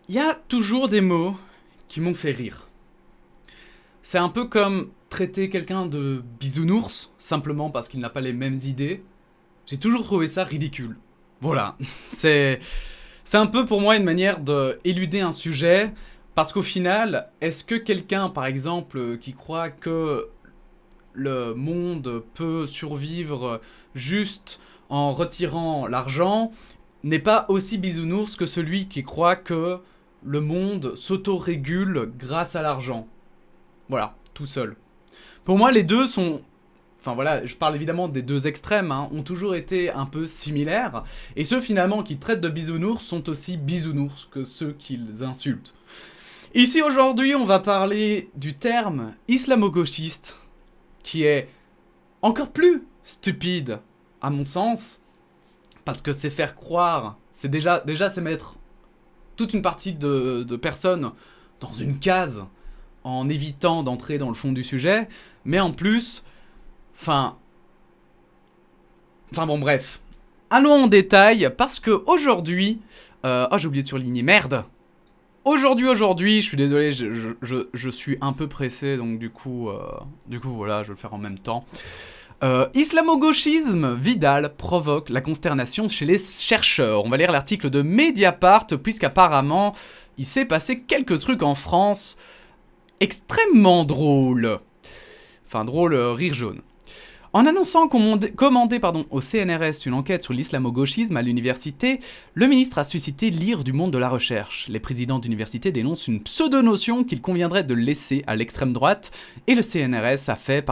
Il y a toujours des mots qui m'ont fait rire. C'est un peu comme traiter quelqu'un de bisounours, simplement parce qu'il n'a pas les mêmes idées. J'ai toujours trouvé ça ridicule. Voilà, c'est... C'est un peu pour moi une manière de éluder un sujet, parce qu'au final, est-ce que quelqu'un, par exemple, qui croit que le monde peut survivre juste en retirant l'argent, n'est pas aussi bisounours que celui qui croit que le monde s'auto-régule grâce à l'argent. Voilà, tout seul. Pour moi, les deux sont... Enfin voilà, je parle évidemment des deux extrêmes, hein, ont toujours été un peu similaires, et ceux finalement qui traitent de bisounours sont aussi bisounours que ceux qu'ils insultent. Ici aujourd'hui, on va parler du terme islamo-gauchiste, qui est encore plus stupide, à mon sens, parce que c'est faire croire, déjà c'est mettre toute une partie de personnes dans une case, en évitant d'entrer dans le fond du sujet, mais en plus, enfin bon bref, allons en détail, parce que aujourd'hui, oh j'ai oublié de surligner, merde. Aujourd'hui, je suis désolé, je suis un peu pressé, donc du coup voilà, je vais le faire en même temps. Islamo-gauchisme, Vidal provoque la consternation chez les chercheurs. On va lire l'article de Mediapart, puisqu'apparemment, il s'est passé quelques trucs en France extrêmement drôles. Enfin, drôle, rire jaune. En annonçant commander au CNRS une enquête sur l'islamo-gauchisme à l'université, le ministre a suscité l'ire du monde de la recherche. Les présidents d'université dénoncent une pseudo-notion qu'il conviendrait de laisser à l'extrême droite, et le CNRS a fait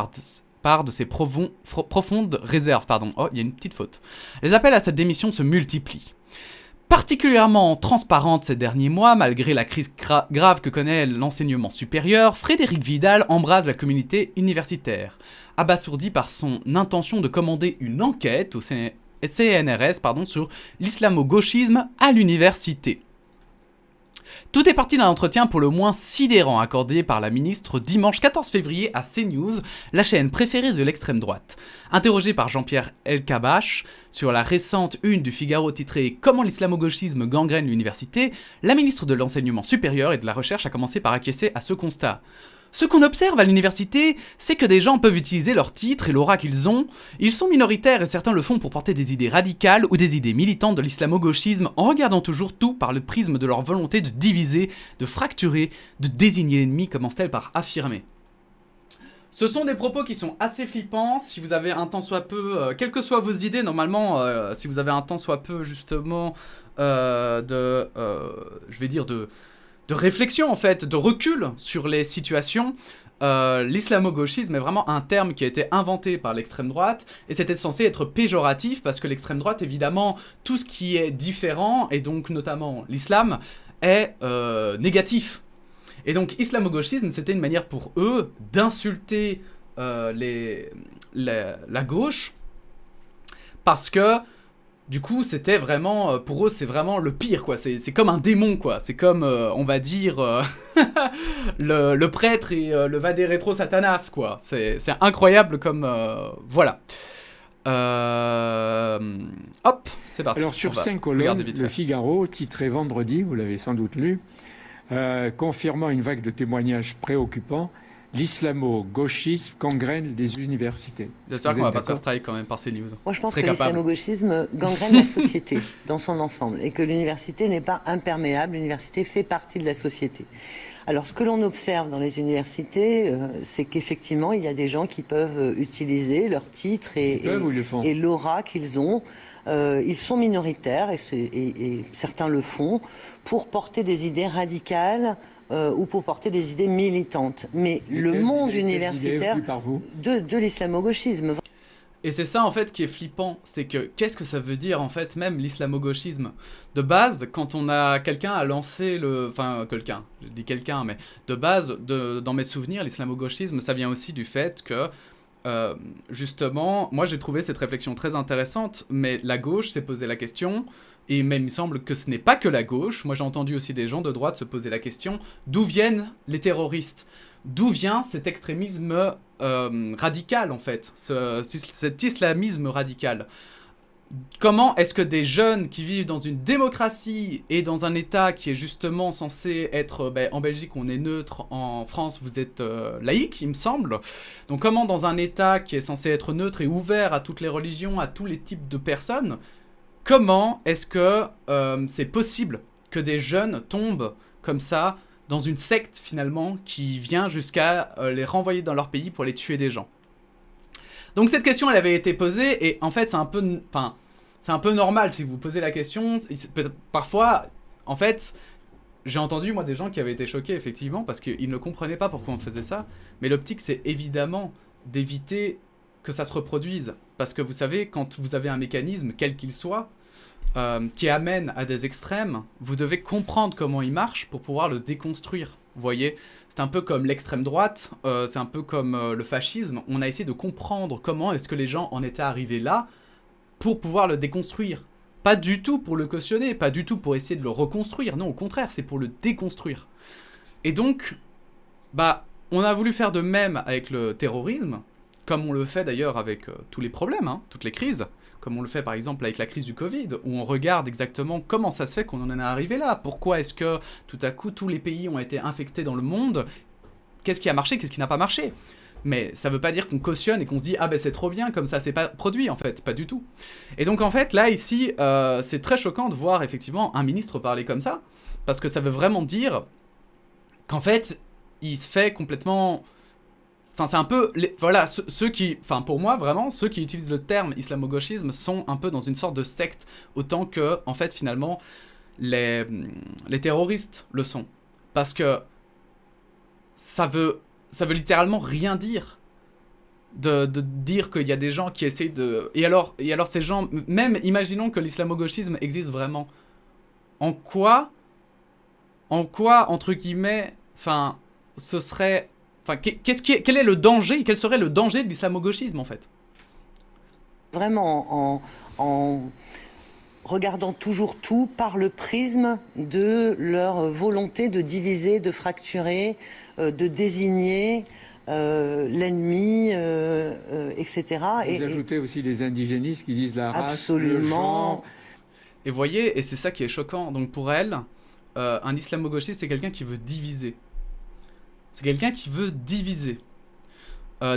part de ses profondes réserves. Oh, il y a une petite faute. Les appels à cette démission se multiplient. Particulièrement transparente ces derniers mois, malgré la crise grave que connaît l'enseignement supérieur, Frédérique Vidal embrase la communauté universitaire. Abasourdi par son intention de commander une enquête au CNRS sur l'islamo-gauchisme à l'université. Tout est parti d'un entretien pour le moins sidérant accordé par la ministre dimanche 14 février à CNews, la chaîne préférée de l'extrême droite. Interrogée par Jean-Pierre Elkabbach sur la récente une du Figaro titrée « Comment l'islamo-gauchisme gangrène l'université », la ministre de l'Enseignement supérieur et de la Recherche a commencé par acquiescer à ce constat. Ce qu'on observe à l'université, c'est que des gens peuvent utiliser leur titre et l'aura qu'ils ont. Ils sont minoritaires et certains le font pour porter des idées radicales ou des idées militantes de l'islamo-gauchisme en regardant toujours tout par le prisme de leur volonté de diviser, de fracturer, de désigner l'ennemi, commence-t-elle par affirmer. Ce sont des propos qui sont assez flippants, si vous avez un tant soit peu, quelles que soient vos idées, normalement, si vous avez un tant soit peu, justement, de réflexion en fait, de recul sur les situations. L'islamo-gauchisme est vraiment un terme qui a été inventé par l'extrême droite et c'était censé être péjoratif parce que l'extrême droite, évidemment, tout ce qui est différent et donc notamment l'islam est négatif. Et donc islamo-gauchisme, c'était une manière pour eux d'insulter la gauche parce que du coup, c'était vraiment, pour eux, c'est vraiment le pire, quoi. C'est comme un démon, quoi. C'est comme, on va dire, le prêtre et le vadé rétro Satanas, quoi. C'est incroyable comme, voilà. Hop, c'est parti. Alors sur 5 colonnes, le Figaro, titré vendredi, vous l'avez sans doute lu, confirmant une vague de témoignages préoccupants, l'islamo-gauchisme gangrène les universités. J'espère qu'on va pas se faire strike quand même par ces news. Moi, je pense que l'islamo-gauchisme gangrène la société dans son ensemble et que l'université n'est pas imperméable. L'université fait partie de la société. Alors, ce que l'on observe dans les universités, c'est qu'effectivement, il y a des gens qui peuvent utiliser leur titre et l'aura qu'ils ont. Ils sont minoritaires et certains le font pour porter des idées radicales ou pour porter des idées militantes. Mais le monde universitaire de l'islamo-gauchisme... Et c'est ça en fait qui est flippant, c'est que qu'est-ce que ça veut dire en fait même l'islamo-gauchisme? De base, quand on a quelqu'un à lancer le... Enfin, quelqu'un, je dis quelqu'un, mais de base, dans mes souvenirs, l'islamo-gauchisme, ça vient aussi du fait que, justement, moi j'ai trouvé cette réflexion très intéressante, mais la gauche s'est posé la question, et même il me semble que ce n'est pas que la gauche, moi j'ai entendu aussi des gens de droite se poser la question, d'où viennent les terroristes? D'où vient cet extrémisme radical, en fait, cet islamisme radical? Comment est-ce que des jeunes qui vivent dans une démocratie et dans un État qui est justement censé être... en Belgique, on est neutre. En France, vous êtes laïque, il me semble. Donc comment dans un État qui est censé être neutre et ouvert à toutes les religions, à tous les types de personnes, comment est-ce que c'est possible que des jeunes tombent comme ça dans une secte finalement qui vient jusqu'à les renvoyer dans leur pays pour les tuer des gens? Donc cette question, elle avait été posée, et en fait, c'est un peu... Enfin, c'est un peu normal si vous posez la question. Parfois, en fait, j'ai entendu, moi, des gens qui avaient été choqués, effectivement, parce qu'ils ne comprenaient pas pourquoi on faisait ça. Mais l'optique, c'est évidemment d'éviter que ça se reproduise. Parce que vous savez, quand vous avez un mécanisme, quel qu'il soit, qui amène à des extrêmes, vous devez comprendre comment il marche pour pouvoir le déconstruire. Vous voyez, c'est un peu comme l'extrême droite, c'est un peu comme le fascisme. On a essayé de comprendre comment est-ce que les gens en étaient arrivés là pour pouvoir le déconstruire. Pas du tout pour le cautionner, pas du tout pour essayer de le reconstruire. Non, au contraire, c'est pour le déconstruire. Et donc, on a voulu faire de même avec le terrorisme, comme on le fait d'ailleurs avec tous les problèmes, toutes les crises. Comme on le fait par exemple avec la crise du Covid, où on regarde exactement comment ça se fait qu'on en est arrivé là. Pourquoi est-ce que tout à coup tous les pays ont été infectés dans le monde? Qu'est-ce qui a marché, qu'est-ce qui n'a pas marché? Mais ça veut pas dire qu'on cautionne et qu'on se dit « Ah ben c'est trop bien, comme ça c'est pas produit en fait », pas du tout. Et donc en fait là ici, c'est très choquant de voir effectivement un ministre parler comme ça, parce que ça veut vraiment dire qu'en fait, il se fait complètement... Enfin, c'est un peu... Voilà, ceux qui... Enfin, pour moi, vraiment, ceux qui utilisent le terme islamo-gauchisme sont un peu dans une sorte de secte, autant que, en fait, finalement, les terroristes le sont. Parce que ça veut littéralement rien dire de dire qu'il y a des gens qui essayent de... Et alors ces gens... Même, imaginons que l'islamo-gauchisme existe vraiment. En quoi, entre guillemets, enfin, ce serait... Enfin, quel est le danger, quel serait le danger de l'islamo-gauchisme, en fait? Vraiment, en regardant toujours tout par le prisme de leur volonté de diviser, de fracturer, de désigner l'ennemi, etc. Vous ajoutez aussi les indigénistes qui disent la race, absolument. Le genre. Et vous voyez, et c'est ça qui est choquant. Donc pour elle, un islamo-gauchiste, c'est quelqu'un qui veut diviser. C'est quelqu'un qui veut diviser.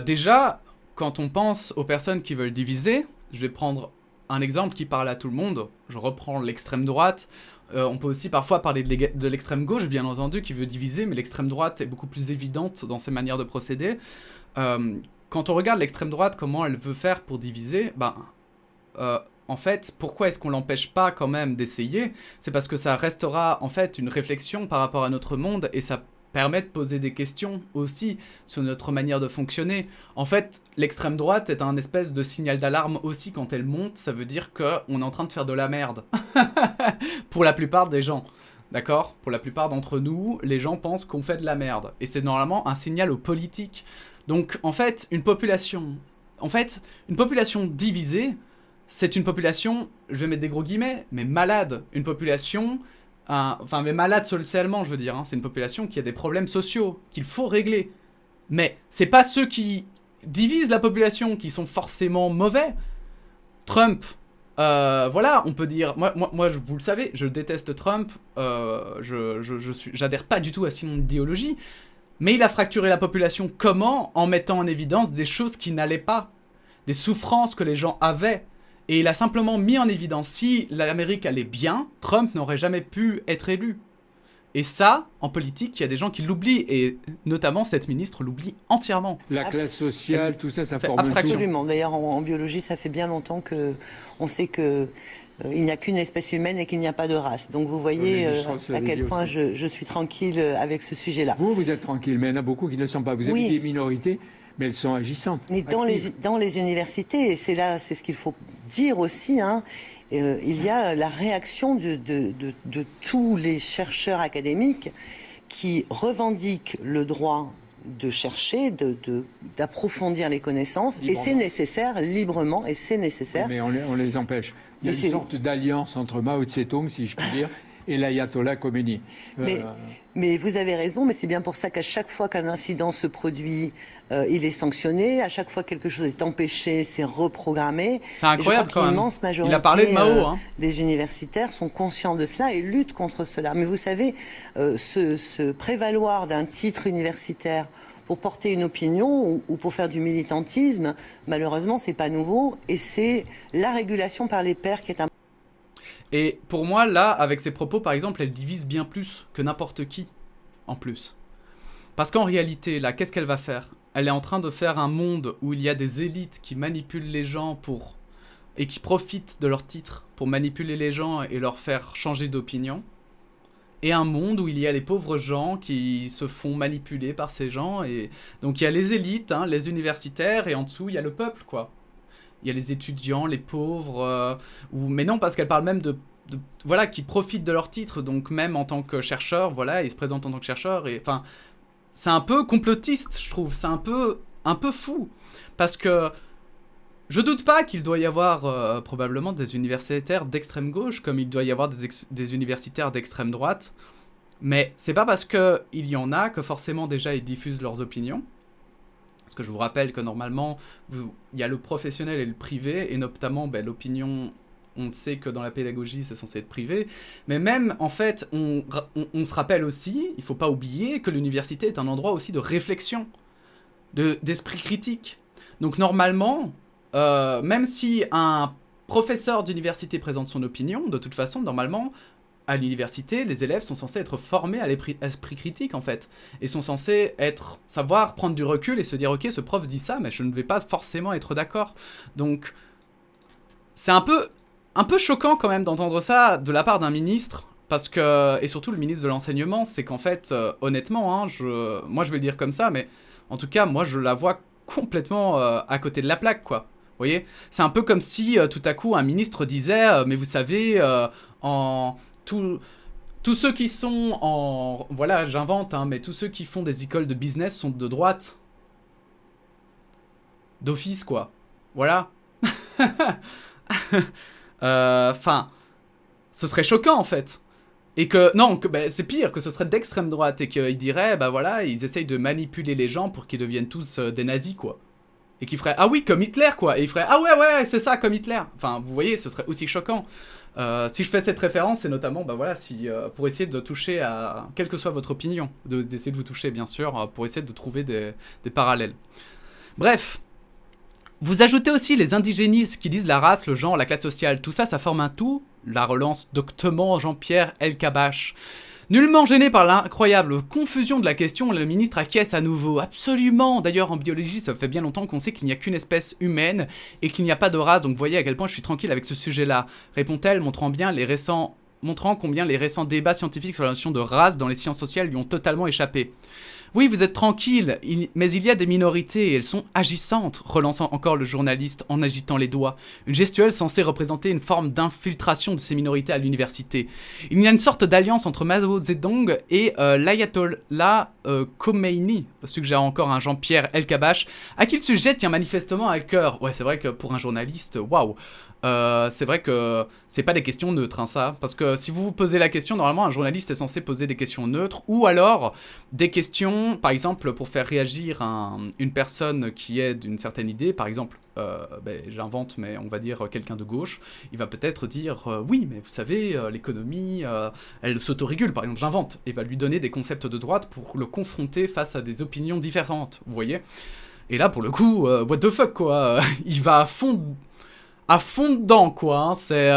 Déjà, quand on pense aux personnes qui veulent diviser, je vais prendre un exemple qui parle à tout le monde. Je reprends l'extrême droite. On peut aussi parfois parler de l'extrême gauche, bien entendu, qui veut diviser, mais l'extrême droite est beaucoup plus évidente dans ses manières de procéder. Quand on regarde l'extrême droite, comment elle veut faire pour diviser, en fait, pourquoi est-ce qu'on l'empêche pas quand même d'essayer? C'est parce que ça restera en fait une réflexion par rapport à notre monde, et ça permet de poser des questions aussi sur notre manière de fonctionner. En fait, l'extrême droite est un espèce de signal d'alarme aussi quand elle monte, ça veut dire qu'on est en train de faire de la merde. Pour la plupart des gens, d'accord? Pour la plupart d'entre nous, les gens pensent qu'on fait de la merde. Et c'est normalement un signal aux politiques. Donc, en fait, une population divisée, c'est une population, je vais mettre des gros guillemets, mais malade. Une population... mais malade socialement, je veux dire. C'est une population qui a des problèmes sociaux, qu'il faut régler. Mais c'est pas ceux qui divisent la population qui sont forcément mauvais. Trump, voilà, on peut dire... Moi, vous le savez, je déteste Trump. J'adhère pas du tout à son idéologie. Mais il a fracturé la population comment? En mettant en évidence des choses qui n'allaient pas. Des souffrances que les gens avaient. Et il a simplement mis en évidence, si l'Amérique allait bien, Trump n'aurait jamais pu être élu. Et ça, en politique, il y a des gens qui l'oublient, et notamment cette ministre l'oublie entièrement. La classe sociale, tout ça, ça forme abstraction. Absolument. D'ailleurs, en biologie, ça fait bien longtemps qu'on sait que il n'y a qu'une espèce humaine et qu'il n'y a pas de race. Donc vous voyez à quel point je suis tranquille avec ce sujet-là. Vous êtes tranquille, mais il y en a beaucoup qui ne le sont pas. Vous avez des minorités, mais elles sont agissantes. Mais dans les universités, et c'est ce qu'il faut dire aussi, il y a la réaction de tous les chercheurs académiques qui revendiquent le droit de chercher, d'approfondir les connaissances, librement. Et c'est nécessaire, librement, et c'est nécessaire. Mais on les empêche. Il y a une sorte d'alliance entre Mao Tse-tung, si je puis dire, et l'ayatollah Khomeini. Mais vous avez raison, mais c'est bien pour ça qu'à chaque fois qu'un incident se produit, il est sanctionné. À chaque fois que quelque chose est empêché, c'est reprogrammé. C'est incroyable quand même. L'immense majorité Il a parlé de Mao. Des universitaires sont conscients de cela et luttent contre cela. Mais vous savez, se prévaloir d'un titre universitaire pour porter une opinion ou pour faire du militantisme, malheureusement, c'est pas nouveau. Et c'est la régulation par les pairs qui est un... Et pour moi, là, avec ses propos, par exemple, elle divise bien plus que n'importe qui, en plus. Parce qu'en réalité, là, qu'est-ce qu'elle va faire? Elle est en train de faire un monde où il y a des élites qui manipulent les gens et qui profitent de leur titre pour manipuler les gens et leur faire changer d'opinion. Et un monde où il y a les pauvres gens qui se font manipuler par ces gens. Et donc il y a les élites, hein, les universitaires, et en dessous, il y a le peuple, quoi. Il y a les étudiants, les pauvres, mais non, parce qu'elle parle même voilà, qui profitent de leur titre, donc même en tant que chercheur, voilà, ils se présentent en tant que chercheur, et enfin, c'est un peu complotiste, je trouve, c'est un peu fou, parce que je doute pas qu'il doit y avoir probablement des universitaires d'extrême gauche, comme il doit y avoir des universitaires d'extrême droite, mais c'est pas parce qu'il y en a que forcément déjà ils diffusent leurs opinions. Parce que je vous rappelle que normalement, il y a le professionnel et le privé, et notamment l'opinion, on sait que dans la pédagogie, c'est censé être privé. Mais même, en fait, on se rappelle aussi, il ne faut pas oublier, que l'université est un endroit aussi de réflexion, d'esprit critique. Donc normalement, même si un professeur d'université présente son opinion, de toute façon, normalement... À l'université, les élèves sont censés être formés à l'esprit critique, en fait. Et sont censés savoir prendre du recul et se dire, ok, ce prof dit ça, mais je ne vais pas forcément être d'accord. Donc, c'est un peu choquant, quand même, d'entendre ça de la part d'un ministre. Parce que, et surtout le ministre de l'enseignement, c'est qu'en fait, honnêtement, hein, moi je vais le dire comme ça, mais en tout cas, moi je la vois complètement à côté de la plaque, quoi. Vous voyez? C'est un peu comme si, tout à coup, un ministre disait, mais vous savez, tous ceux qui sont en... Voilà, j'invente, hein, mais tous ceux qui font des écoles de business sont de droite. D'office, quoi. Voilà. Enfin, ce serait choquant, en fait. Et que... Non, c'est pire, que ce serait d'extrême droite. Et qu'ils diraient, bah voilà, ils essayent de manipuler les gens pour qu'ils deviennent tous des nazis, quoi. Et qu'ils feraient, ah oui, comme Hitler, quoi. Et ils feraient, ah ouais, c'est ça, comme Hitler. Enfin, vous voyez, ce serait aussi choquant. Si je fais cette référence, c'est notamment, bah voilà, pour essayer de toucher à, quelle que soit votre opinion, d'essayer de vous toucher, bien sûr, pour essayer de trouver des parallèles. Bref, vous ajoutez aussi les indigénistes qui disent la race, le genre, la classe sociale, tout ça, ça forme un tout. La relance doctement Jean-Pierre Elkabbach. Nullement gêné par l'incroyable confusion de la question, le ministre acquiesce à nouveau. Absolument. D'ailleurs, en biologie, ça fait bien longtemps qu'on sait qu'il n'y a qu'une espèce humaine et qu'il n'y a pas de race, donc vous voyez à quel point je suis tranquille avec ce sujet-là. Répond-elle, montrant combien les récents débats scientifiques sur la notion de race dans les sciences sociales lui ont totalement échappé. Oui, vous êtes tranquille, mais il y a des minorités et elles sont agissantes, relançant encore le journaliste en agitant les doigts. Une gestuelle censée représenter une forme d'infiltration de ces minorités à l'université. Il y a une sorte d'alliance entre Mao Zedong et l'ayatollah Khomeini, suggère encore un Jean-Pierre Elkabbach, à qui le sujet tient manifestement à cœur. Ouais, c'est vrai que pour un journaliste, waouh. C'est vrai que c'est pas des questions neutres, hein, ça. Parce que si vous vous posez la question, normalement, un journaliste est censé poser des questions neutres, ou alors des questions, par exemple, pour faire réagir une personne qui est d'une certaine idée, par exemple, j'invente, mais on va dire quelqu'un de gauche, il va peut-être dire oui, mais vous savez, l'économie, elle s'autorégule, par exemple, j'invente, et va lui donner des concepts de droite pour le confronter face à des opinions différentes, vous voyez. Et là, pour le coup, what the fuck, quoi, il va à fond dedans, quoi, hein. C'est...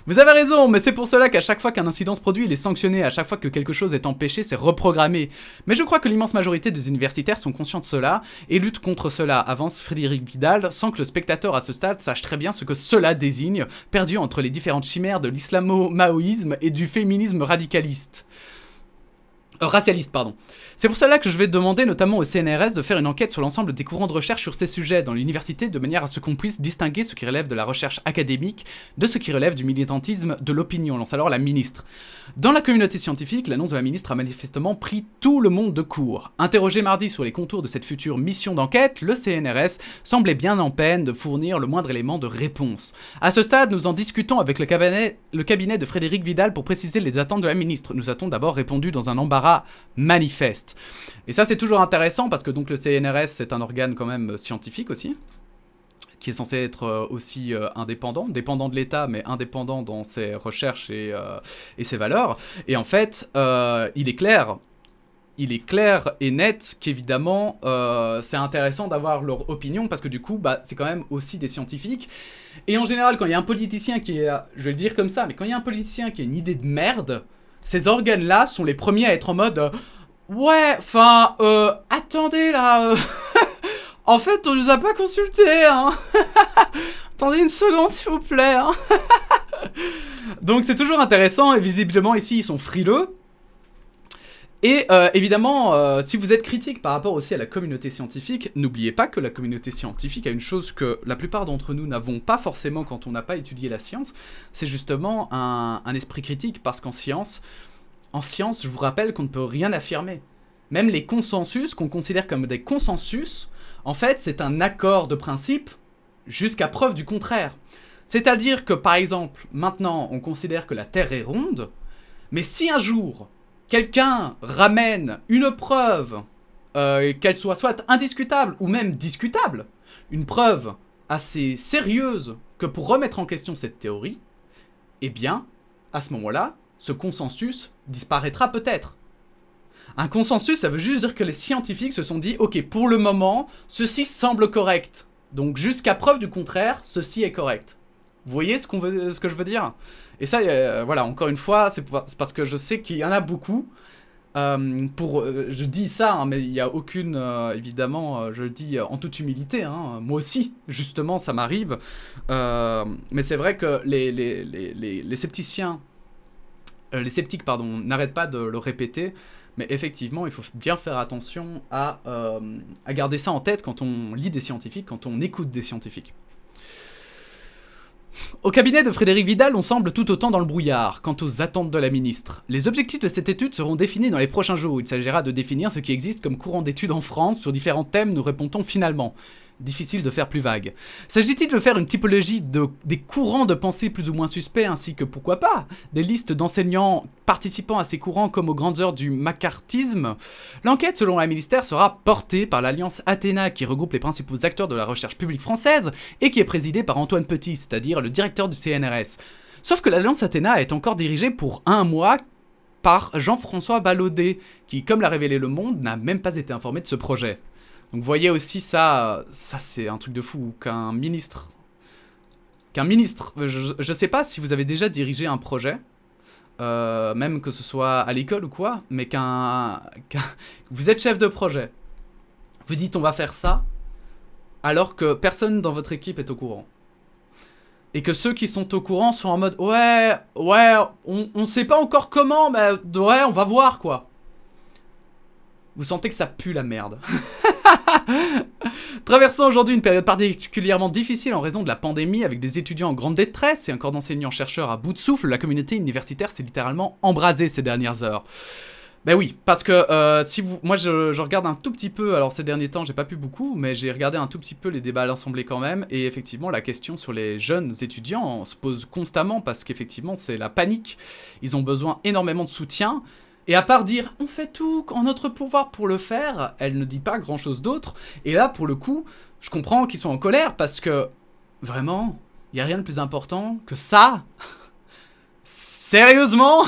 Vous avez raison, mais c'est pour cela qu'à chaque fois qu'un incident se produit, il est sanctionné, à chaque fois que quelque chose est empêché, c'est reprogrammé. Mais je crois que l'immense majorité des universitaires sont conscients de cela, et luttent contre cela, avance Frédéric Vidal, sans que le spectateur à ce stade sache très bien ce que cela désigne, perdu entre les différentes chimères de l'islamo-maoïsme et du féminisme radicaliste. Racialiste, pardon. C'est pour cela que je vais demander notamment au CNRS de faire une enquête sur l'ensemble des courants de recherche sur ces sujets dans l'université, de manière à ce qu'on puisse distinguer ce qui relève de la recherche académique de ce qui relève du militantisme de l'opinion, lance alors la ministre. Dans la communauté scientifique, l'annonce de la ministre a manifestement pris tout le monde de court. Interrogé mardi sur les contours de cette future mission d'enquête, le CNRS semblait bien en peine de fournir le moindre élément de réponse. À ce stade, nous en discutons avec le cabinet de Frédérique Vidal pour préciser les attentes de la ministre. Nous a-t-on d'abord répondu dans un embarras manifeste. Et ça c'est toujours intéressant parce que donc le CNRS c'est un organe quand même scientifique aussi, qui est censé être aussi indépendant, dépendant de l'État mais indépendant dans ses recherches et ses valeurs. Et en fait il est clair et net qu'évidemment c'est intéressant d'avoir leur opinion parce que du coup bah, c'est quand même aussi des scientifiques. Et en général quand il y a un politicien qui est, je vais le dire comme ça, mais quand il y a un politicien qui a une idée de merde, ces organes-là sont les premiers à être en mode ouais, enfin, attendez là, en fait, on nous a pas consulté, hein. Attendez une seconde, s'il vous plaît, hein. Donc c'est toujours intéressant, et visiblement ici, ils sont frileux. Et évidemment, si vous êtes critique par rapport aussi à la communauté scientifique, n'oubliez pas que la communauté scientifique a une chose que la plupart d'entre nous n'avons pas forcément quand on n'a pas étudié la science, c'est justement un esprit critique, parce qu'en science, je vous rappelle qu'on ne peut rien affirmer. Même les consensus, qu'on considère comme des consensus, en fait, c'est un accord de principe jusqu'à preuve du contraire. C'est-à-dire que, par exemple, maintenant, on considère que la Terre est ronde, mais si un jour, quelqu'un ramène une preuve, qu'elle soit indiscutable ou même discutable, une preuve assez sérieuse que pour remettre en question cette théorie, eh bien, à ce moment-là, ce consensus disparaîtra peut-être. Un consensus, ça veut juste dire que les scientifiques se sont dit « Ok, pour le moment, ceci semble correct. Donc jusqu'à preuve du contraire, ceci est correct. » Vous voyez ce que je veux dire? Et ça, voilà, encore une fois, c'est parce que je sais qu'il y en a beaucoup. Je dis ça, hein, mais il n'y a aucune, évidemment, je le dis en toute humilité, hein, moi aussi, justement, ça m'arrive. Mais c'est vrai que les scepticiens, les sceptiques, pardon, n'arrêtent pas de le répéter. Mais effectivement, il faut bien faire attention à garder ça en tête quand on lit des scientifiques, quand on écoute des scientifiques. Au cabinet de Frédérique Vidal, on semble tout autant dans le brouillard quant aux attentes de la ministre. Les objectifs de cette étude seront définis dans les prochains jours. Il s'agira de définir ce qui existe comme courant d'études en France sur différents thèmes, nous répondons finalement. Difficile de faire plus vague. S'agit-il de faire une typologie des courants de pensée plus ou moins suspects, ainsi que, pourquoi pas, des listes d'enseignants participant à ces courants comme aux grandes heures du macartisme? L'enquête, selon la ministère, sera portée par l'Alliance Athéna, qui regroupe les principaux acteurs de la recherche publique française, et qui est présidée par Antoine Petit, c'est-à-dire le directeur du CNRS. Sauf que l'Alliance Athéna est encore dirigée pour un mois par Jean-François Ballaudet, qui, comme l'a révélé Le Monde, n'a même pas été informé de ce projet. Donc vous voyez aussi ça c'est un truc de fou, qu'un ministre, je sais pas si vous avez déjà dirigé un projet, même que ce soit à l'école ou quoi, mais vous êtes chef de projet, vous dites on va faire ça, alors que personne dans votre équipe est au courant. Et que ceux qui sont au courant sont en mode ouais, on sait pas encore comment, mais ouais, on va voir quoi. Vous sentez que ça pue la merde. Traversant aujourd'hui une période particulièrement difficile en raison de la pandémie, avec des étudiants en grande détresse et un corps d'enseignants-chercheurs à bout de souffle, la communauté universitaire s'est littéralement embrasée ces dernières heures. Ben oui, parce que moi je regarde un tout petit peu, alors ces derniers temps j'ai pas pu beaucoup, mais j'ai regardé un tout petit peu les débats à l'Assemblée quand même, et effectivement la question sur les jeunes étudiants se pose constamment, parce qu'effectivement c'est la panique, ils ont besoin énormément de soutien. Et à part dire « on fait tout en notre pouvoir pour le faire », elle ne dit pas grand-chose d'autre. Et là, pour le coup, je comprends qu'ils sont en colère parce que, vraiment, il n'y a rien de plus important que ça. Sérieusement?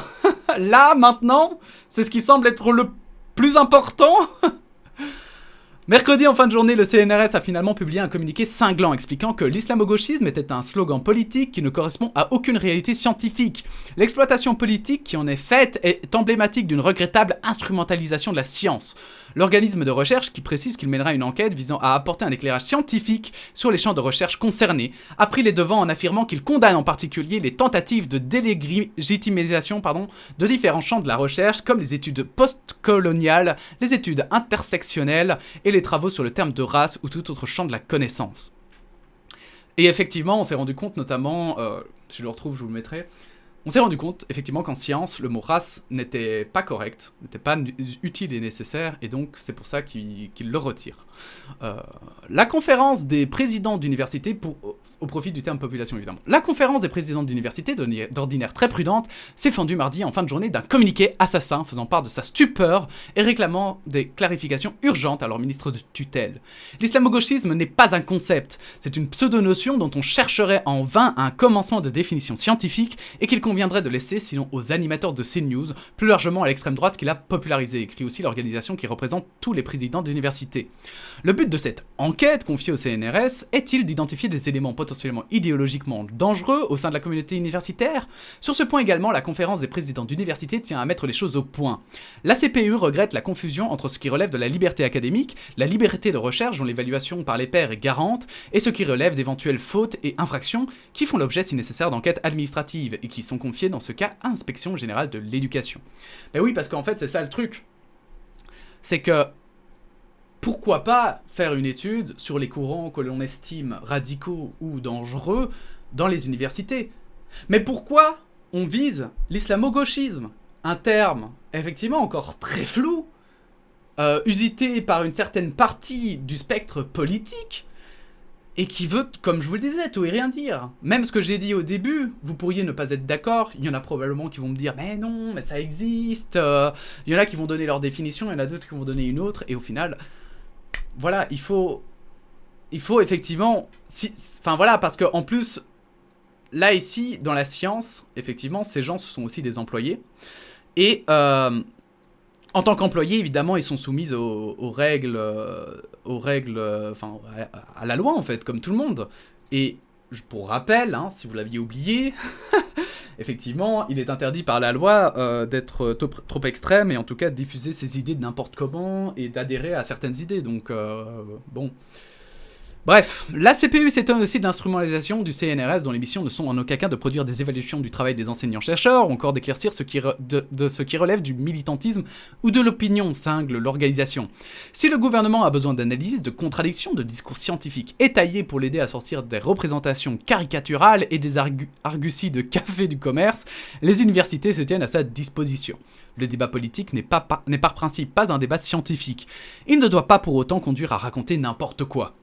Là, maintenant? C'est ce qui semble être le plus important? Mercredi, en fin de journée, le CNRS a finalement publié un communiqué cinglant expliquant que l'islamo-gauchisme était un slogan politique qui ne correspond à aucune réalité scientifique. L'exploitation politique qui en est faite est emblématique d'une regrettable instrumentalisation de la science. L'organisme de recherche, qui précise qu'il mènera une enquête visant à apporter un éclairage scientifique sur les champs de recherche concernés, a pris les devants en affirmant qu'il condamne en particulier les tentatives de délégitimisation de différents champs de la recherche comme les études postcoloniales, les études intersectionnelles et les travaux sur le terme de race ou tout autre champ de la connaissance. Et effectivement, on s'est rendu compte notamment, si je le retrouve, je vous le mettrai, on s'est rendu compte, effectivement, qu'en science, le mot race n'était pas correct, n'était pas utile et nécessaire, et donc c'est pour ça qu'il le retire. La conférence des présidents d'université, au profit du terme population évidemment. La conférence des présidents d'université, d'ordinaire très prudente, s'est fendue mardi en fin de journée d'un communiqué assassin faisant part de sa stupeur et réclamant des clarifications urgentes à leur ministre de tutelle. L'islamo-gauchisme n'est pas un concept, c'est une pseudo-notion dont on chercherait en vain un commencement de définition scientifique et qu'il conviendrait de laisser sinon aux animateurs de CNews, plus largement à l'extrême droite qui l'a popularisé, écrit aussi l'organisation qui représente tous les présidents d'université. Le but de cette enquête confiée au CNRS est-il d'identifier des éléments potentiellement idéologiquement dangereux au sein de la communauté universitaire? Sur ce point également, la conférence des présidents d'université tient à mettre les choses au point. La CPU regrette la confusion entre ce qui relève de la liberté académique, la liberté de recherche dont l'évaluation par les pairs est garante, et ce qui relève d'éventuelles fautes et infractions qui font l'objet si nécessaire d'enquêtes administratives et qui sont confiées dans ce cas à l'Inspection Générale de l'Éducation. Ben oui, parce qu'en fait c'est ça le truc. C'est que pourquoi pas faire une étude sur les courants que l'on estime radicaux ou dangereux dans les universités? Mais pourquoi on vise l'islamo-gauchisme? Un terme, effectivement, encore très flou, usité par une certaine partie du spectre politique, et qui veut, comme je vous le disais, tout et rien dire. Même ce que j'ai dit au début, vous pourriez ne pas être d'accord, il y en a probablement qui vont me dire « Mais non, mais ça existe !» Il y en a qui vont donner leur définition, il y en a d'autres qui vont donner une autre, et au final... Voilà, il faut effectivement... Enfin voilà, parce qu'en plus, là ici, dans la science, effectivement, ces gens, ce sont aussi des employés. Et en tant qu'employés, évidemment, ils sont soumis aux règles, enfin, à la loi, en fait, comme tout le monde. Et pour rappel, hein, si vous l'aviez oublié, effectivement, il est interdit par la loi d'être trop extrême et en tout cas de diffuser ses idées de n'importe comment et d'adhérer à certaines idées. Donc, bon... Bref, la CPU s'étonne aussi de l'instrumentalisation du CNRS dont les missions ne sont en aucun cas de produire des évaluations du travail des enseignants-chercheurs ou encore d'éclaircir ce qui relève du militantisme ou de l'opinion, cingle l'organisation. Si le gouvernement a besoin d'analyses, de contradictions, de discours scientifiques étayés pour l'aider à sortir des représentations caricaturales et des arguties de café du commerce, les universités se tiennent à sa disposition. Le débat politique n'est par principe pas un débat scientifique. Il ne doit pas pour autant conduire à raconter n'importe quoi.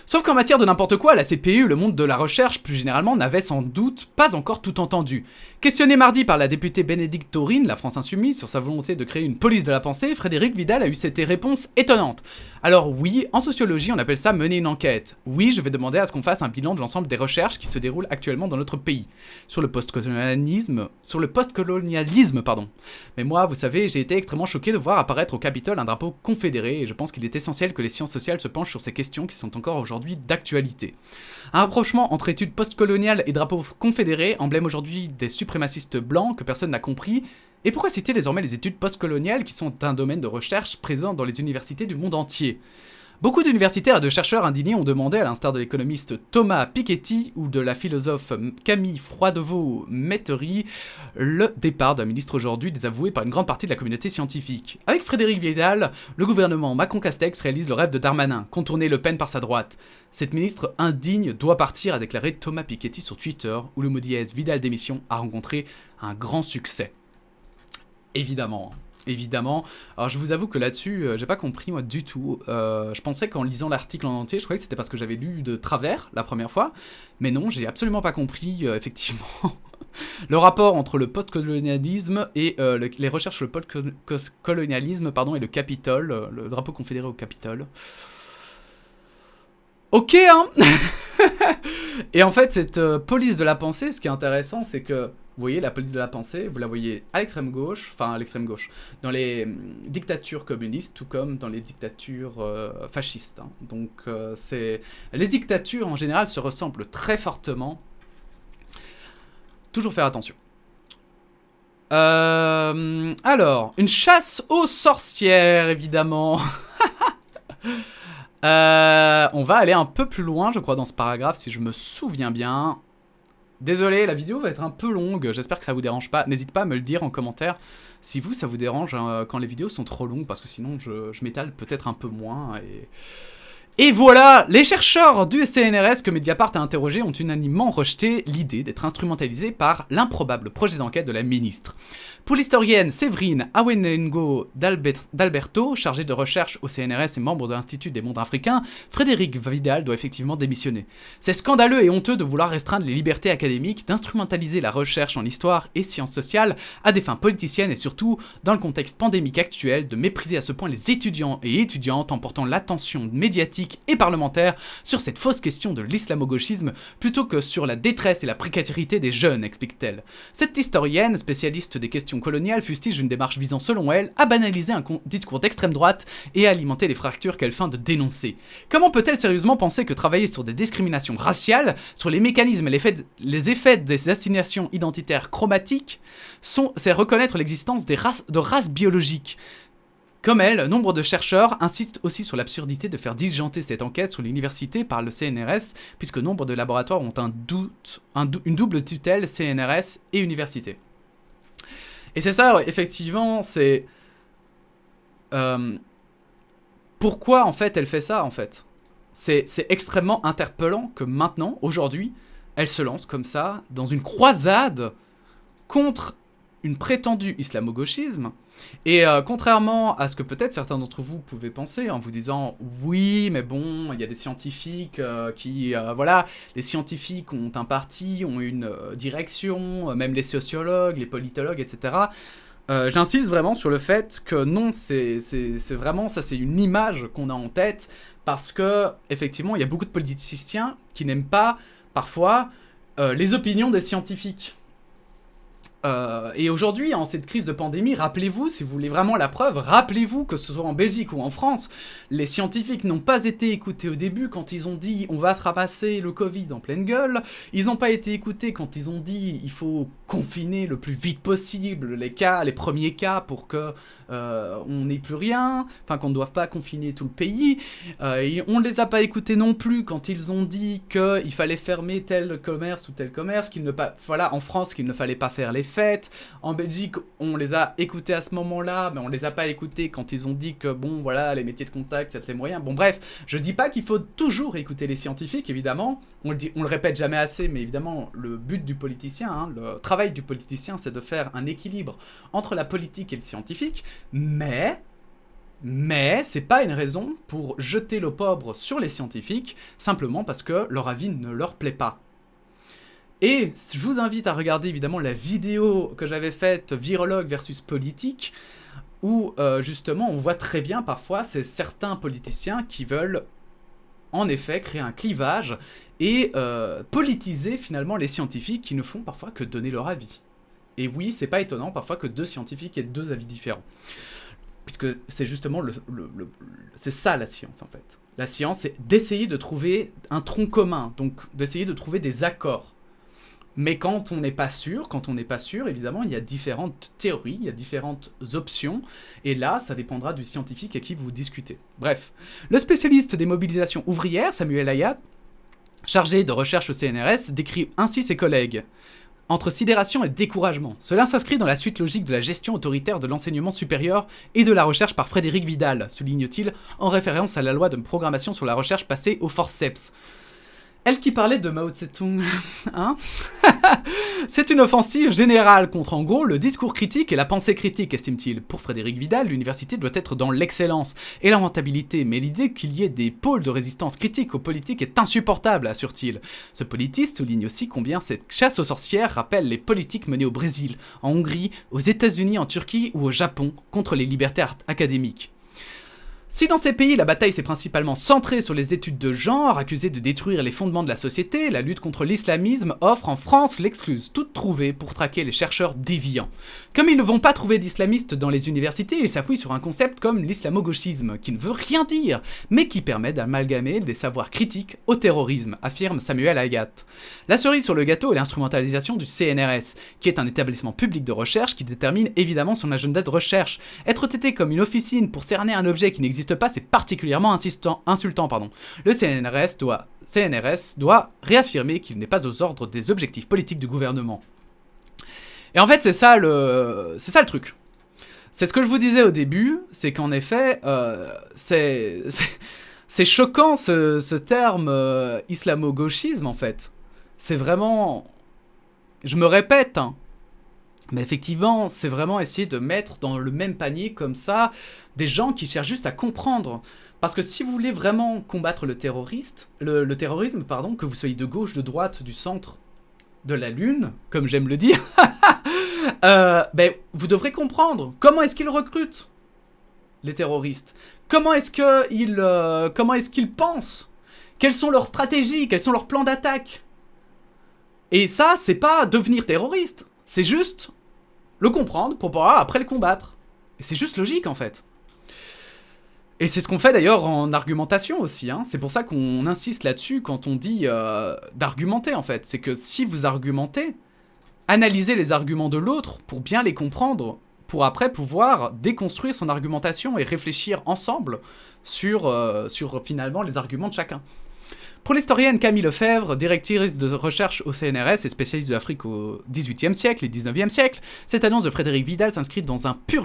Sauf qu'en matière de n'importe quoi, la CPU, le monde de la recherche plus généralement, n'avait sans doute pas encore tout entendu. Questionné mardi par la députée Bénédicte Taurine, la France Insoumise, sur sa volonté de créer une police de la pensée, Frédérique Vidal a eu cette réponse étonnante. Alors oui, en sociologie, on appelle ça mener une enquête. Oui, je vais demander à ce qu'on fasse un bilan de l'ensemble des recherches qui se déroulent actuellement dans notre pays. Sur le postcolonialisme, pardon. Mais moi, vous savez, j'ai été extrêmement choqué de voir apparaître au Capitole un drapeau confédéré, et je pense qu'il est essentiel que les sciences sociales se penchent sur ces questions qui sont encore aujourd'hui d'actualité. Un rapprochement entre études postcoloniales et drapeaux confédérés, emblème aujourd'hui des suprémacistes blancs que personne n'a compris. Et pourquoi citer désormais les études postcoloniales qui sont un domaine de recherche présent dans les universités du monde entier? Beaucoup d'universitaires et de chercheurs indignés ont demandé, à l'instar de l'économiste Thomas Piketty ou de la philosophe Camille Froidevaux-Mettery, le départ d'un ministre aujourd'hui désavoué par une grande partie de la communauté scientifique. Avec Frédérique Vidal, le gouvernement Macron-Castex réalise le rêve de Darmanin, contourner Le Pen par sa droite. Cette ministre indigne doit partir, a déclaré Thomas Piketty sur Twitter, où le mot dièse Vidal démission a rencontré un grand succès. Évidemment. Alors je vous avoue que là-dessus, j'ai pas compris moi du tout. Je pensais qu'en lisant l'article en entier, je croyais que c'était parce que j'avais lu de travers la première fois. Mais non, j'ai absolument pas compris, effectivement, le rapport entre le postcolonialisme et les recherches sur le postcolonialisme, et le Capitole, le drapeau confédéré au Capitole. Ok, hein. Et en fait, cette police de la pensée, ce qui est intéressant, c'est que vous voyez la police de la pensée, vous la voyez à l'extrême gauche, enfin à l'extrême gauche, dans les dictatures communistes, tout comme dans les dictatures fascistes. Hein. Donc les dictatures en général se ressemblent très fortement. Toujours faire attention. Alors, une chasse aux sorcières, évidemment. On va aller un peu plus loin, je crois, dans ce paragraphe, si je me souviens bien. Désolé, la vidéo va être un peu longue, j'espère que ça vous dérange pas. N'hésitez pas à me le dire en commentaire si vous, ça vous dérange quand les vidéos sont trop longues, parce que sinon je m'étale peut-être un peu moins. Et voilà, les chercheurs du CNRS que Mediapart a interrogés ont unanimement rejeté l'idée d'être instrumentalisés par l'improbable projet d'enquête de la ministre. Pour l'historienne Séverine Awenengo d'Alberto, chargée de recherche au CNRS et membre de l'Institut des mondes africains, Frédéric Vidal doit effectivement démissionner. C'est scandaleux et honteux de vouloir restreindre les libertés académiques, d'instrumentaliser la recherche en histoire et sciences sociales à des fins politiciennes et surtout, dans le contexte pandémique actuel, de mépriser à ce point les étudiants et étudiantes en portant l'attention médiatique et parlementaire sur cette fausse question de l'islamo-gauchisme plutôt que sur la détresse et la précarité des jeunes, explique-t-elle. Cette historienne, spécialiste des questions coloniales, fustige une démarche visant, selon elle, à banaliser un discours d'extrême droite et à alimenter les fractures qu'elle feint de dénoncer. Comment peut-elle sérieusement penser que travailler sur des discriminations raciales, sur les mécanismes et les effets des assignations identitaires chromatiques, c'est reconnaître l'existence de races biologiques? Comme elle, nombre de chercheurs insistent aussi sur l'absurdité de faire diligenter cette enquête sur l'université par le CNRS, puisque nombre de laboratoires ont une double tutelle CNRS et université. Et c'est ça, effectivement, c'est... pourquoi, en fait, elle fait ça, en fait? C'est extrêmement interpellant que maintenant, aujourd'hui, elle se lance comme ça, dans une croisade contre une prétendue islamo-gauchisme. Et contrairement à ce que peut-être certains d'entre vous pouvaient penser en vous disant « Oui, mais bon, il y a des scientifiques voilà, les scientifiques ont un parti, ont une direction, même les sociologues, les politologues, etc. » J'insiste vraiment sur le fait que non, c'est vraiment, ça c'est une image qu'on a en tête, parce que, effectivement, il y a beaucoup de politiciens qui n'aiment pas, parfois, les opinions des scientifiques. Et aujourd'hui, en cette crise de pandémie, rappelez-vous, si vous voulez vraiment la preuve, rappelez-vous que ce soit en Belgique ou en France, les scientifiques n'ont pas été écoutés au début quand ils ont dit « on va se ramasser le Covid en pleine gueule ». Ils n'ont pas été écoutés quand ils ont dit « il faut confiner le plus vite possible les premiers cas pour que on n'ait plus rien », enfin qu'on ne doive pas confiner tout le pays. Et on ne les a pas écoutés non plus quand ils ont dit qu'il fallait fermer tel commerce ou tel commerce, voilà, en France, qu'il ne fallait pas faire les fêtes. En Belgique, on les a écoutés à ce moment-là, mais on les a pas écoutés quand ils ont dit que, bon, voilà, les métiers de contact, c'était moyen. Bon, bref, je dis pas qu'il faut toujours écouter les scientifiques, évidemment. On le répète jamais assez, mais évidemment, le but du politicien, hein, le travail du politicien, c'est de faire un équilibre entre la politique et le scientifique, mais c'est pas une raison pour jeter l'opprobre sur les scientifiques, simplement parce que leur avis ne leur plaît pas. Et je vous invite à regarder évidemment la vidéo que j'avais faite virologue versus politique, où justement on voit très bien parfois c'est certains politiciens qui veulent en effet créer un clivage et politiser finalement les scientifiques qui ne font parfois que donner leur avis. Et oui, c'est pas étonnant parfois que deux scientifiques aient deux avis différents. Puisque c'est justement c'est ça la science en fait. La science, c'est d'essayer de trouver un tronc commun, donc d'essayer de trouver des accords. Mais quand on n'est pas sûr, évidemment, il y a différentes théories, il y a différentes options, et là, ça dépendra du scientifique à qui vous discutez. Bref, le spécialiste des mobilisations ouvrières, Samuel Ayat, chargé de recherche au CNRS, décrit ainsi ses collègues. Entre sidération et découragement, cela s'inscrit dans la suite logique de la gestion autoritaire de l'enseignement supérieur et de la recherche par Frédéric Vidal, souligne-t-il, en référence à la loi de programmation sur la recherche passée au forceps. Elle qui parlait de Mao Tse-tung, hein? C'est une offensive générale contre, en gros, le discours critique et la pensée critique, estime-t-il. Pour Frédéric Vidal, l'université doit être dans l'excellence et la rentabilité, mais l'idée qu'il y ait des pôles de résistance critique aux politiques est insupportable, assure-t-il. Ce politiste souligne aussi combien cette chasse aux sorcières rappelle les politiques menées au Brésil, en Hongrie, aux États-Unis, en Turquie ou au Japon contre les libertés académiques. Si dans ces pays, la bataille s'est principalement centrée sur les études de genre, accusées de détruire les fondements de la société, la lutte contre l'islamisme offre en France l'excuse toute trouvée pour traquer les chercheurs déviants. Comme ils ne vont pas trouver d'islamistes dans les universités, ils s'appuient sur un concept comme l'islamo-gauchisme, qui ne veut rien dire, mais qui permet d'amalgamer des savoirs critiques au terrorisme, affirme Samuel Ayat. La cerise sur le gâteau est l'instrumentalisation du CNRS, qui est un établissement public de recherche qui détermine évidemment son agenda de recherche. Être traité comme une officine pour cerner un objet qui n'existe pas, c'est particulièrement insultant. Le CNRS doit réaffirmer qu'il n'est pas aux ordres des objectifs politiques du gouvernement. Et en fait, c'est ça le truc. C'est ce que je vous disais au début, c'est qu'en effet, c'est choquant ce terme islamo-gauchisme, en fait. C'est vraiment... Je me répète, hein. Mais effectivement, c'est vraiment essayer de mettre dans le même panier comme ça des gens qui cherchent juste à comprendre. Parce que si vous voulez vraiment combattre le terrorisme, que vous soyez de gauche, de droite, du centre, de la lune, comme j'aime le dire, vous devrez comprendre comment est-ce qu'ils recrutent les terroristes. Comment est-ce qu'ils pensent. Quelles sont leurs stratégies, quels sont leurs plans d'attaque. Et ça, c'est pas devenir terroriste. C'est juste le comprendre pour pouvoir après le combattre. Et c'est juste logique en fait. Et c'est ce qu'on fait d'ailleurs en argumentation aussi. Hein. C'est pour ça qu'on insiste là-dessus quand on dit d'argumenter en fait. C'est que si vous argumentez, analysez les arguments de l'autre pour bien les comprendre, pour après pouvoir déconstruire son argumentation et réfléchir ensemble sur finalement les arguments de chacun. Pour l'historienne Camille Lefebvre, directrice de recherche au CNRS et spécialiste de l'Afrique au XVIIIe siècle et XIXe siècle, cette annonce de Frédérique Vidal s'inscrit dans un pur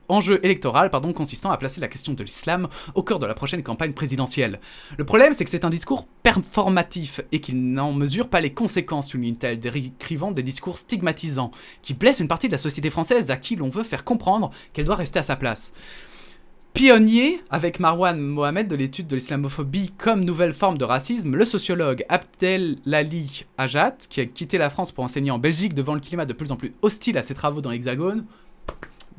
enjeu électoral consistant à placer la question de l'islam au cœur de la prochaine campagne présidentielle. Le problème, c'est que c'est un discours performatif et qu'il n'en mesure pas les conséquences, souligne-t-elle, décrivant des discours stigmatisants qui blessent une partie de la société française à qui l'on veut faire comprendre qu'elle doit rester à sa place. Pionnier, avec Marwan Mohamed de l'étude de l'islamophobie comme nouvelle forme de racisme, le sociologue Abdelali Ajat, qui a quitté la France pour enseigner en Belgique devant le climat de plus en plus hostile à ses travaux dans l'Hexagone,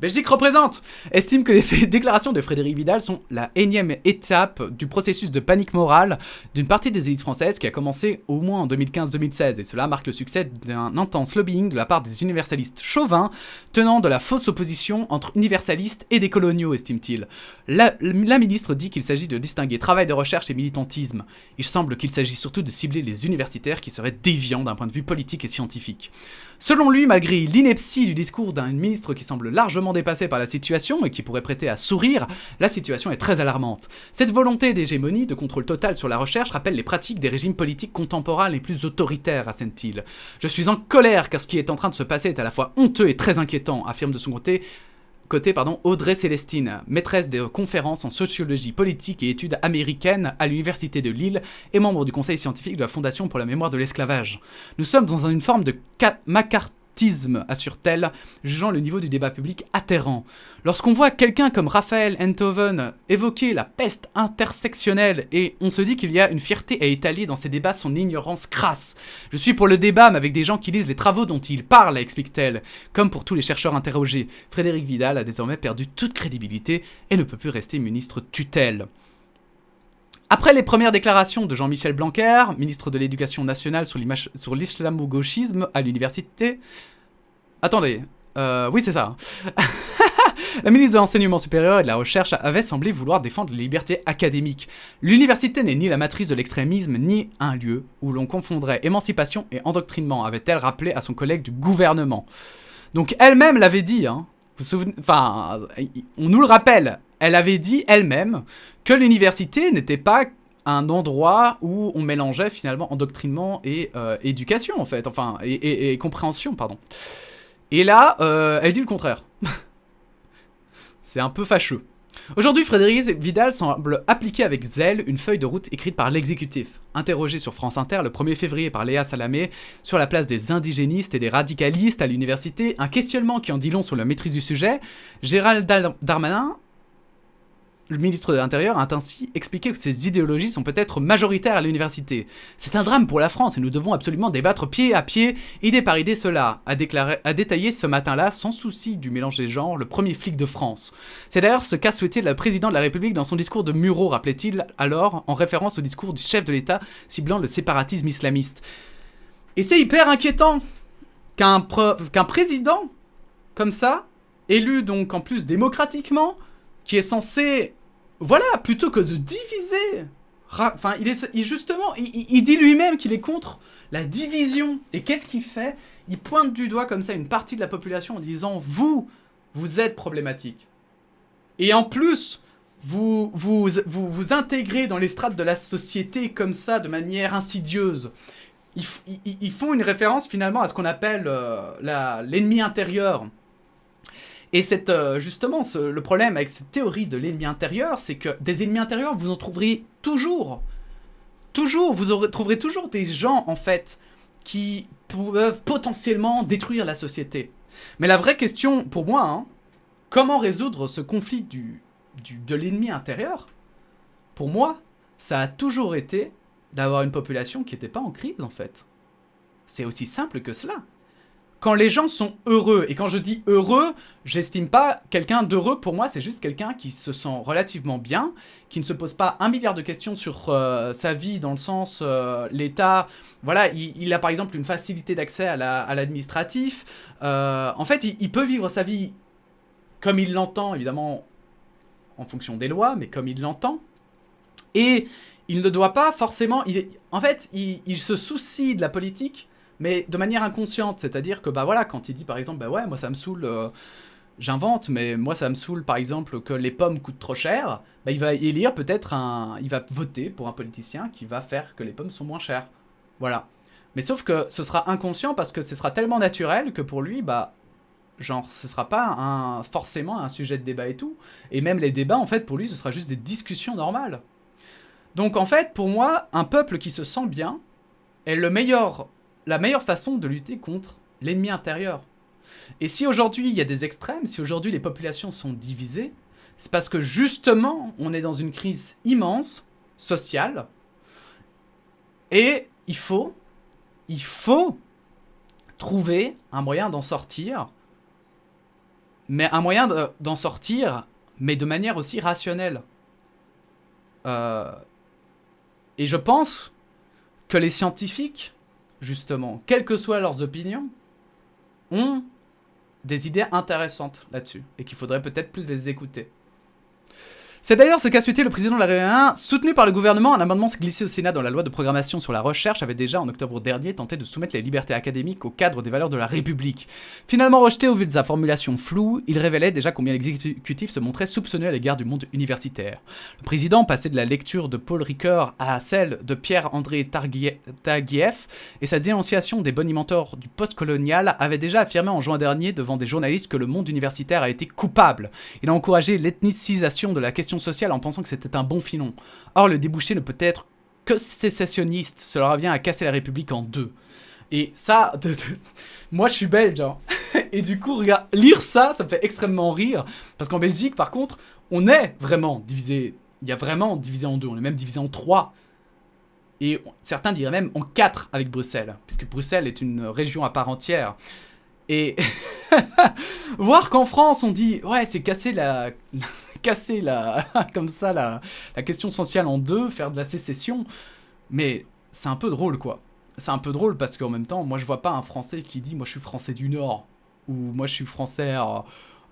Belgique représente, estime que les déclarations de Frédérique Vidal sont la énième étape du processus de panique morale d'une partie des élites françaises qui a commencé au moins en 2015-2016, et cela marque le succès d'un intense lobbying de la part des universalistes chauvins tenant de la fausse opposition entre universalistes et des coloniaux, estime-t-il. La ministre dit qu'il s'agit de distinguer travail de recherche et militantisme. Il semble qu'il s'agit surtout de cibler les universitaires qui seraient déviants d'un point de vue politique et scientifique. Selon lui, malgré l'ineptie du discours d'un ministre qui semble largement dépassé par la situation et qui pourrait prêter à sourire, la situation est très alarmante. Cette volonté d'hégémonie, de contrôle total sur la recherche rappelle les pratiques des régimes politiques contemporains les plus autoritaires, assène-t-il. Je suis en colère car ce qui est en train de se passer est à la fois honteux et très inquiétant, affirme de son côté Audrey Célestine, maîtresse de conférences en sociologie politique et études américaines à l'université de Lille et membre du conseil scientifique de la Fondation pour la mémoire de l'esclavage. Nous sommes dans une forme de macartisme, assure-t-elle, jugeant le niveau du débat public atterrant. Lorsqu'on voit quelqu'un comme Raphaël Enthoven évoquer la peste intersectionnelle et on se dit qu'il y a une fierté à étaler dans ces débats son ignorance crasse. Je suis pour le débat mais avec des gens qui lisent les travaux dont il parle, explique-t-elle. Comme pour tous les chercheurs interrogés, Frédérique Vidal a désormais perdu toute crédibilité et ne peut plus rester ministre tutelle. Après les premières déclarations de Jean-Michel Blanquer, ministre de l'Éducation nationale sur l'islamo-gauchisme à l'université... Attendez, oui c'est ça. La ministre de l'Enseignement supérieur et de la Recherche avait semblé vouloir défendre les libertés académiques. L'université n'est ni la matrice de l'extrémisme, ni un lieu où l'on confondrait émancipation et endoctrinement, avait-elle rappelé à son collègue du gouvernement. Donc elle-même l'avait dit, hein. Vous vous souvenez... Enfin, on nous le rappelle, elle avait dit elle-même que l'université n'était pas un endroit où on mélangeait finalement endoctrinement et éducation en fait, enfin, et compréhension, pardon. Et là, elle dit le contraire. C'est un peu fâcheux. Aujourd'hui, Frédérique Vidal semble appliquer avec zèle une feuille de route écrite par l'exécutif. Interrogé sur France Inter le 1er février par Léa Salamé sur la place des indigénistes et des radicalistes à l'université, un questionnement qui en dit long sur la maîtrise du sujet, Gérald Darmanin Le ministre de l'Intérieur a ainsi expliqué que ces idéologies sont peut-être majoritaires à l'université. C'est un drame pour la France et nous devons absolument débattre pied à pied, idée par idée cela, a détaillé ce matin-là, sans souci du mélange des genres, le premier flic de France. C'est d'ailleurs ce qu'a souhaité le président de la République dans son discours de Muro, rappelait-il alors, en référence au discours du chef de l'État ciblant le séparatisme islamiste. Et c'est hyper inquiétant qu'un président comme ça, élu donc en plus démocratiquement, qui est censé, voilà, plutôt que de diviser, enfin, il dit lui-même qu'il est contre la division. Et qu'est-ce qu'il fait? Il pointe du doigt comme ça une partie de la population en disant vous êtes problématique. Et en plus, vous intégrez dans les strates de la société comme ça, de manière insidieuse. Ils font une référence finalement à ce qu'on appelle l'ennemi intérieur. Et justement, le problème avec cette théorie de l'ennemi intérieur, c'est que des ennemis intérieurs, vous en trouverez toujours. Toujours, trouverez toujours des gens, en fait, qui peuvent potentiellement détruire la société. Mais la vraie question, pour moi, hein, comment résoudre ce conflit de l'ennemi intérieur? Pour moi, ça a toujours été d'avoir une population qui n'était pas en crise, en fait. C'est aussi simple que cela. Quand les gens sont heureux, et quand je dis heureux, j'estime pas quelqu'un d'heureux, pour moi c'est juste quelqu'un qui se sent relativement bien, qui ne se pose pas 1 milliard de questions sur sa vie, dans le sens l'État, voilà, il a par exemple une facilité d'accès à l'administratif, en fait il peut vivre sa vie comme il l'entend, évidemment en fonction des lois, mais comme il l'entend, et il ne doit pas forcément, il se soucie de la politique, mais de manière inconsciente, c'est-à-dire que bah voilà, quand il dit par exemple bah ouais, moi ça me saoule, j'invente, mais moi ça me saoule par exemple que les pommes coûtent trop cher, bah il va élire peut-être il va voter pour un politicien qui va faire que les pommes sont moins chères. Voilà. Mais sauf que ce sera inconscient parce que ce sera tellement naturel que pour lui, bah genre ce sera pas forcément un sujet de débat et tout. Et même les débats en fait pour lui ce sera juste des discussions normales. Donc en fait pour moi, un peuple qui se sent bien est la meilleure façon de lutter contre l'ennemi intérieur. Et si aujourd'hui il y a des extrêmes, si aujourd'hui les populations sont divisées, c'est parce que justement on est dans une crise immense, sociale, et il faut trouver un moyen d'en sortir, mais un moyen d'en sortir, mais de manière aussi rationnelle. Et je pense que les scientifiques, justement, quelles que soient leurs opinions, ont des idées intéressantes là-dessus, et qu'il faudrait peut-être plus les écouter. C'est d'ailleurs ce qu'a souhaité le président de la République, soutenu par le gouvernement. Un amendement glissé au Sénat dans la loi de programmation sur la recherche avait déjà, en octobre dernier, tenté de soumettre les libertés académiques au cadre des valeurs de la République. Finalement rejeté au vu de sa formulation floue, il révélait déjà combien l'exécutif se montrait soupçonneux à l'égard du monde universitaire. Le président passait de la lecture de Paul Ricoeur à celle de Pierre-André Taguieff, et sa dénonciation des bonimenteurs du post-colonial avait déjà affirmé en juin dernier devant des journalistes que le monde universitaire a été coupable. Il a encouragé l'ethnicisation de la question sociale en pensant que c'était un bon filon. Or, le débouché ne peut être que sécessionniste. Cela revient à casser la République en deux. Et ça, moi je suis belge, hein. Et du coup, regarde, lire ça, ça me fait extrêmement rire. Parce qu'en Belgique, par contre, on est vraiment divisé. Il y a vraiment divisé en deux. On est même divisé en 3. Et certains diraient même en 4 avec Bruxelles. Puisque Bruxelles est une région à part entière. Et voir qu'en France, on dit, ouais, c'est casser comme ça la question sociale en deux, faire de la sécession, mais c'est un peu drôle quoi. C'est un peu drôle parce qu'en même temps, moi je vois pas un Français qui dit moi je suis Français du Nord ou moi je suis Français.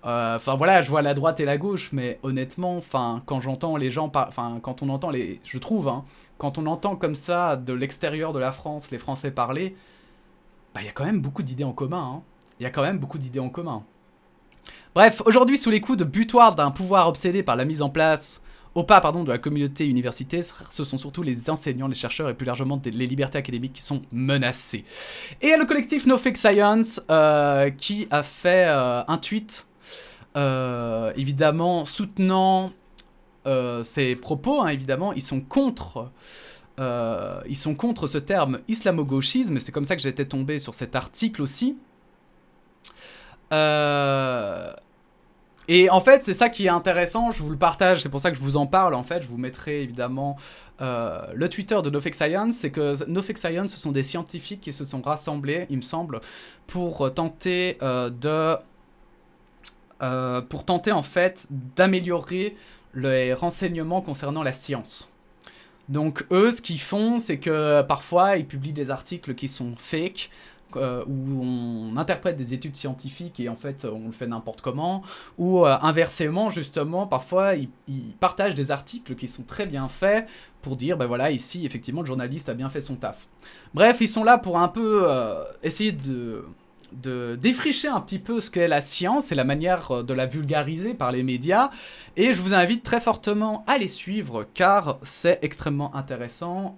Enfin voilà, je vois la droite et la gauche, mais honnêtement, enfin quand j'entends les gens, quand on entend je trouve, hein, quand on entend comme ça de l'extérieur de la France les Français parler, bah il y a quand même beaucoup d'idées en commun. Hein. Il y a quand même beaucoup d'idées en commun. Bref, aujourd'hui, sous les coups de butoir d'un pouvoir obsédé par la mise en place de la communauté universitaire, ce sont surtout les enseignants, les chercheurs et plus largement les libertés académiques qui sont menacées. Et il y a le collectif No Fake Science qui a fait un tweet, évidemment, soutenant ces propos, hein, évidemment, ils sont contre ce terme islamo-gauchisme, c'est comme ça que j'étais tombé sur cet article aussi. Et en fait, c'est ça qui est intéressant, je vous le partage, c'est pour ça que je vous en parle, en fait, je vous mettrai évidemment le Twitter de NoFake Science, c'est que NoFake Science, ce sont des scientifiques qui se sont rassemblés, il me semble, pour tenter en fait d'améliorer les renseignements concernant la science. Donc eux, ce qu'ils font, c'est que parfois, ils publient des articles qui sont fake, où on interprète des études scientifiques et en fait on le fait n'importe comment, ou inversement justement parfois ils partagent des articles qui sont très bien faits pour dire ben voilà ici effectivement le journaliste a bien fait son taf. Bref, ils sont là pour un peu essayer de défricher un petit peu ce qu'est la science et la manière de la vulgariser par les médias, et je vous invite très fortement à les suivre car c'est extrêmement intéressant.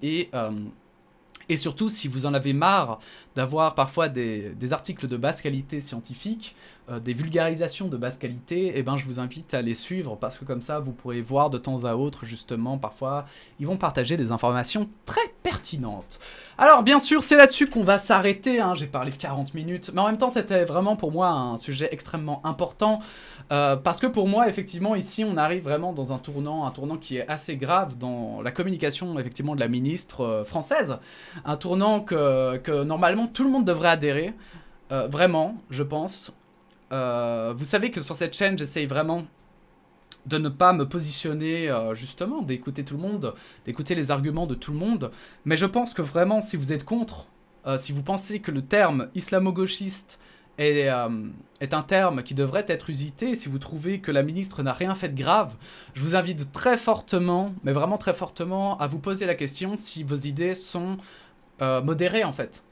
Et surtout, si vous en avez marre d'avoir parfois des articles de basse qualité scientifique, des vulgarisations de basse qualité, eh ben je vous invite à les suivre parce que comme ça, vous pourrez voir de temps à autre, justement, parfois, ils vont partager des informations très pertinentes. Alors, bien sûr, c'est là-dessus qu'on va s'arrêter, hein. J'ai parlé 40 minutes, mais en même temps, c'était vraiment pour moi un sujet extrêmement important, parce que pour moi, effectivement, ici, on arrive vraiment dans un tournant qui est assez grave dans la communication, effectivement, de la ministre française. Un tournant que normalement tout le monde devrait adhérer, vraiment, je pense. Vous savez que sur cette chaîne, j'essaye vraiment de ne pas me positionner, justement, d'écouter tout le monde, d'écouter les arguments de tout le monde. Mais je pense que vraiment, si vous êtes contre, si vous pensez que le terme islamo-gauchiste est un terme qui devrait être usité, si vous trouvez que la ministre n'a rien fait de grave, je vous invite très fortement, mais vraiment très fortement, à vous poser la question si vos idées sont modérées en fait.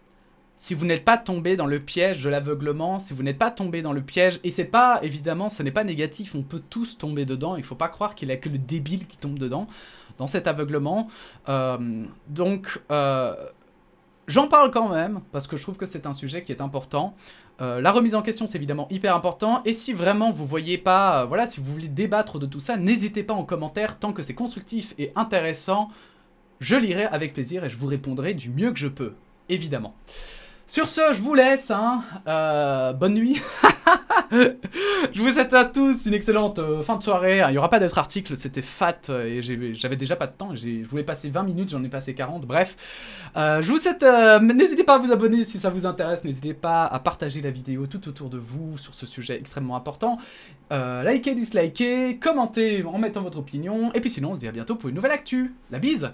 Si vous n'êtes pas tombé dans le piège de l'aveuglement, si vous n'êtes pas tombé dans le piège, et c'est pas, évidemment, ce n'est pas négatif, on peut tous tomber dedans, il faut pas croire qu'il n'y a que le débile qui tombe dedans, dans cet aveuglement. J'en parle quand même, parce que je trouve que c'est un sujet qui est important. La remise en question, c'est évidemment hyper important. Et si vraiment vous voyez pas, voilà, si vous voulez débattre de tout ça, n'hésitez pas en commentaire, tant que c'est constructif et intéressant, je lirai avec plaisir et je vous répondrai du mieux que je peux, évidemment. Sur ce, je vous laisse, hein. Bonne nuit. Je vous souhaite à tous une excellente fin de soirée. Il n'y aura pas d'autres articles, c'était fat et j'avais déjà pas de temps. Je voulais passer 20 minutes, j'en ai passé 40, bref. Je vous souhaite... n'hésitez pas à vous abonner si ça vous intéresse, n'hésitez pas à partager la vidéo tout autour de vous sur ce sujet extrêmement important. Likez, dislikez, commentez en mettant votre opinion. Et puis sinon, on se dit à bientôt pour une nouvelle actu. La bise!